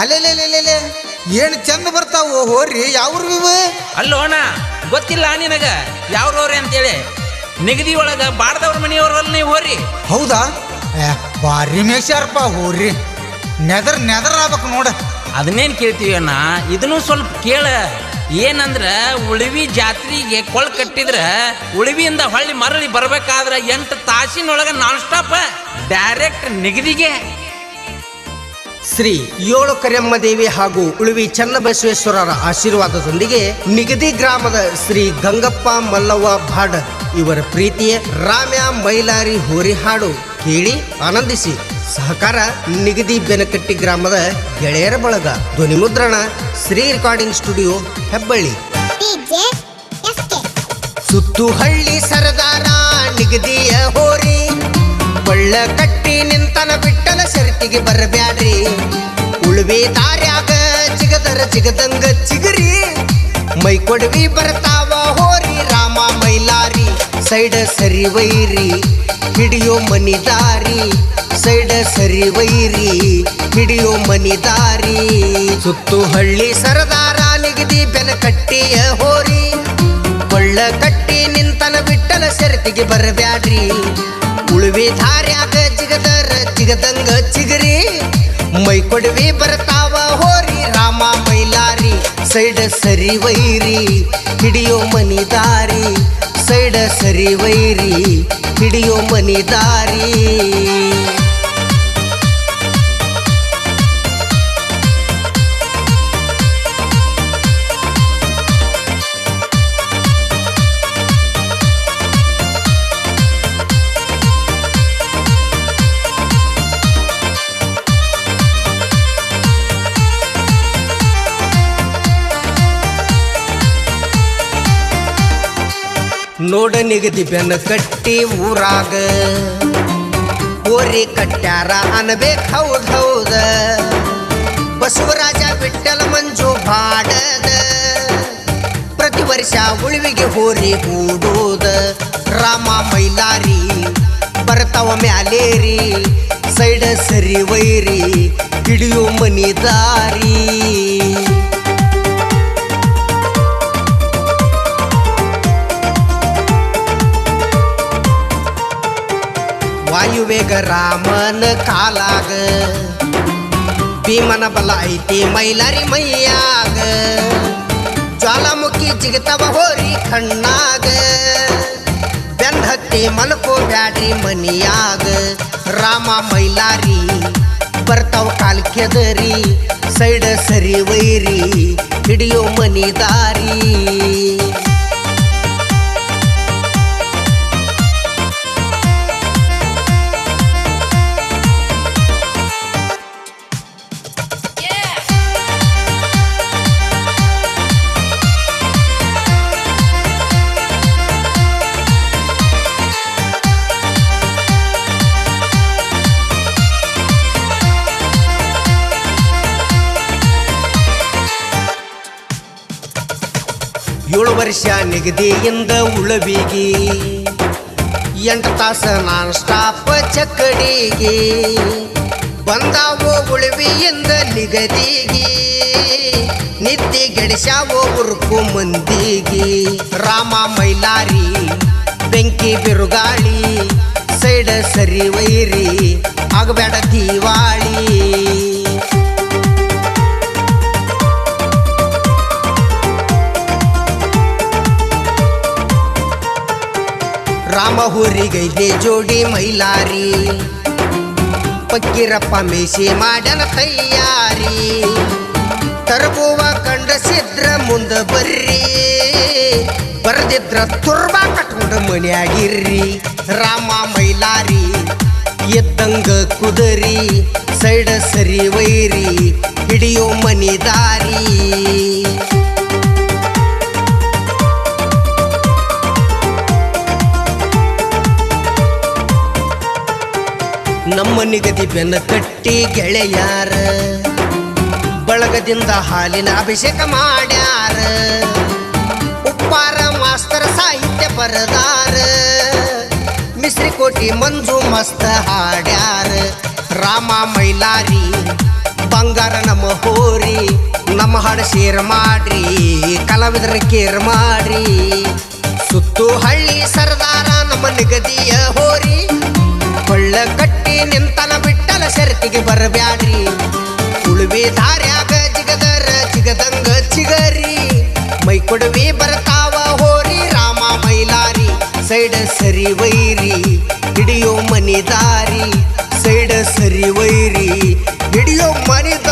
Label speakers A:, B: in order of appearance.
A: ಅಲ್ಲೆಲ್ಲೆಲ್ಲೆಲ್ಲೆ ಏನು ಚಂದ ಬರ್ತಾವು ಹೋರಿ ಯಾವ್ರು ಇವು?
B: ಅಲ್ಲೋಣ ಗೊತ್ತಿಲ್ಲ ನಿನಗ ಯಾವ್ರವ್ರಿ ಅಂತೇಳಿ ನಿಗದಿ ಒಳಗ ಬಾಡ್ದವ್ರ ಮನೆಯವ್ರಲ್ಲ ನೀವು ಹೋರಿ.
A: ಹೌದಾ? ಭಾರಿ ಮೇಷಾರಪ್ಪ ಹೋರಿ. ನೆದರ್ ಆಗ್ಬೇಕು ನೋಡ.
B: ಅದನ್ನೇನು ಕೇಳ್ತೀವಿ ಅಣ್ಣ, ಇದನ್ನು ಸ್ವಲ್ಪ ಕೇಳ. ಏನಂದ್ರ ಉಳಿವಿ ಜಾತ್ರೆಗೆ ಕೊಳ ಕಟ್ಟಿದ್ರ ಉಳಿವಿಯಿಂದ ಹೊಳ್ಳಿ ಮರಳಿ ಬರ್ಬೇಕಾದ್ರ 8 ತಾಸಿನೊಳಗ ನಾನ್ ಸ್ಟಾಪ್ ಡೈರೆಕ್ಟ್ ನಿಗದಿಗೆ.
C: ಶ್ರೀ ಏಳು ಕರಿಯಮ್ಮ ದೇವಿ ಹಾಗೂ ಉಳುವಿ ಚನ್ನಬಸವೇಶ್ವರರ ಆಶೀರ್ವಾದದೊಂದಿಗೆ ನಿಗದಿ ಗ್ರಾಮದ ಶ್ರೀ ಗಂಗಪ್ಪ ಮಲ್ಲವ್ವ ಭಾಡ್ ಇವರ ಪ್ರೀತಿಯ ರಾಮ್ಯ ಮೈಲಾರಿ ಹೋರಿ ಹಾಡು ಕೇಳಿ ಆನಂದಿಸಿ. ಸಹಕಾರ ನಿಗದಿ ಬೆನಕಟ್ಟಿ ಗ್ರಾಮದ ಗೆಳೆಯರ ಬಳಗ. ಧ್ವನಿ ಮುದ್ರಣ ಶ್ರೀ ರೆಕಾರ್ಡಿಂಗ್ ಸ್ಟುಡಿಯೋ ಹೆಬ್ಬಳ್ಳಿ. ಸುತ್ತು ಹಳ್ಳಿ ಸರದಾರ ನಿಗದಿಯ ಹೋರಿ ಕೊಳ್ಳ ಕಟ್ಟಿ ನಿಂತನ ಬಿಟ್ಟನ ಸರತಿಗೆ ಬರಬ್ಯಾಡ್ರಿ. ಉಳುವಿ ದಾರ್ಯಾಗ ಜಿಗದರ ಜಿಗದಂಗ ಚಿಗರಿ ಮೈ ಕೊಡವಿ ಬರ್ತಾವ ಹೋರಿ ರಾಮ ಮೈಲಾರಿ. ಸೈಡ ಸರಿ ವೈರಿ ಹಿಡಿಯೋ ಮನಿದಾರಿ, ಸೈಡ ಸರಿ ವೈರಿ ಹಿಡಿಯೋ ಮನಿದಾರಿ. ಸುತ್ತು ಹಳ್ಳಿ ಸರದಾರ ನಿಗದಿ ಬೆನಕಟ್ಟಿಯ ಹೋರಿ ಕೊಳ್ಳ ಕಟ್ಟಿ ನಿಂತನ ಬಿಟ್ಟನ ಸರತಿಗೆ ಬರಬ್ಯಾಡ್ರಿ. ಉಳುವಿ ದಾರ್ಯಾಗ ಜಿಗದರ ಜಿಗದಂಗ ಚಿಗರಿ ಮೈ ಕೊಡವಿ ಬರ್ತಾವ ಹೋರಿ ರಾಮ ಮೈಲಾರಿ. ಸೈಡ ಸರಿ ವೈರಿ ಹಿಡಿಯೋ ಮನಿದಾರಿ, ಸೈಡ ಸರಿ ವೈರಿ ಹಿಡಿಯೋ ಮನಿದಾರಿ. ನೋಡ ನಿಗದಿ ಬೆನ್ನ ಕಟ್ಟಿ ಊರಾಗ ಹೋರಿ ಕಟ್ಟ್ಯಾರ ಅನ್ಬೇಕು ಹೌದ್ ಹೌದ. ಬಸವರಾಜ ಬಿಟ್ಟಲ ಮಂಜು ಬಾಡದ ಪ್ರತಿ ವರ್ಷ ಉಳುವಿಗೆ ಹೋರಿ ಹೂಡೋದ. ರಾಮ ಮೈಲಾರಿ ಬರ್ತಾವ ಮ್ಯಾಲೇರಿ, ಸೈಡ ಸರಿ ವೈರಿ ಹಿಡಿಯೋ ಮನಿದಾರಿ. ವಾಯುವೇಗ ರಾಮನ ಕಾಲಾಗ ಭೀಮನ ಬಲ ಐತಿ ಮೈಲಾರಿ ಮೈಯಾಗ. ಜ್ವಾಲಾಮುಖಿ ಜಿಗತವ ಹೋರಿ ಕಣ್ಣಾಗ ಬೆಂದ ಹತ್ತಿ ಮಲ್ಕೋ ಬ್ಯಾಡ್ರಿ ಮನಿಯಾಗ. ರಾಮ ಮೈಲಾರಿ ಬರ್ತಾವ ಕಾಲ್ ಕೆದರಿ, ಸೈಡ ಸರಿ ವೈರಿ ಹಿಡಿಯೋ ಮನಿದಾರಿ. ಏಳು ವರ್ಷ ನಿಗದಿಯಿಂದ ಉಳವಿಗಿ 8 ತಾಸ ನಾನ್ ಸ್ಟಾಪ್ ಚಕ್ಕಡಿಗೆ ಬಂದಾವೋ ಉಳವಿಯಿಂದ ನಿಗದಿಗೆ. ನಿದ್ದೆ ಗೆಡಿಸ್ಯಾವೋ ಉರುಕು ಮಂದಿಗೆ. ರಾಮ ಮೈಲಾರಿ ಬೆಂಕಿ ಬಿರುಗಾಳಿ, ಸೈಡ ಸರಿ ವೈರಿ ಆಗಬೇಡ ದಿವಾಳಿ. ರಾಮ ಹೋರಿಗೈದೆ ಜೋಡಿ ಮೈಲಾರಿ, ಪಕ್ಕಿರಪ್ಪ ಮೇಸಿ ಮಾಡನ ತಯ್ಯಾರಿ. ತರಬುವ ಕಂಡಸಿದ್ರ ಮುಂದ ಬರ್ರಿ, ಬರದಿದ್ರ ತುರ್ಬ ಕಟ್ಕೊಂಡು ಮನ್ಯಾಗಿರ್ರಿ. ರಾಮ ಮೈಲಾರಿ ಎದ್ದಂಗ ಕುದರಿ, ಸೈಡ ಸರಿ ವೈರಿ ಹಿಡಿಯೋ ಮನಿದಾರಿ. ನಮ್ಮ ನಿಗದಿ ಬೆನ್ನ ಕಟ್ಟಿ ಗೆಳೆಯಾರ ಬಳಗದಿಂದ ಹಾಲಿನ ಅಭಿಷೇಕ ಮಾಡ್ಯಾರ. ಉಪ್ಪಾರ ಮಾಸ್ತರ ಸಾಹಿತ್ಯ ಬರದಾರ, ಮಿಶ್ರಿಕೋಟಿ ಮಂಜು ಮಸ್ತ ಹಾಡ್ಯಾರ. ರಾಮ ಮೈಲಾರಿ ಬಂಗಾರ ನಮ್ಮ ಹೋರಿ ನಮ್ಮ ಹಾಡು ಶೇರ್ ಮಾಡ್ರಿ ಕಲಾವಿದರ ಕೇರ್ ಮಾಡ್ರಿ ಸುತ್ತು ಹಳ್ಳಿ ಸರ್ದಾರ ನಮ್ಮ ನಿಗದಿಯ ಹೋರಿ ಕೊಳ್ಳ ಕಟ್ಟಿ ನಿಂತನ ಬಿಟ್ಟಲ ಶರತಿಗೆ ಬರಬ್ಯಾಡ್ರಿ ಉಳುವಿ ದಾರ್ಯಾಗ ಜಿಗದರ ಜಿಗದಂಗ ಚಿಗರಿ ಮೈ ಕೊಡವಿ ಬರ್ತಾವ ಹೋರಿ ರಾಮ ಮೈಲಾರಿ ಸೈಡ ಸರಿ ವೈರಿ ಹಿಡಿಯೋ ಮನಿದಾರಿ ಸೈಡ ಸರಿ ವೈರಿ ಹಿಡಿಯೋ ಮನಿದಾರಿ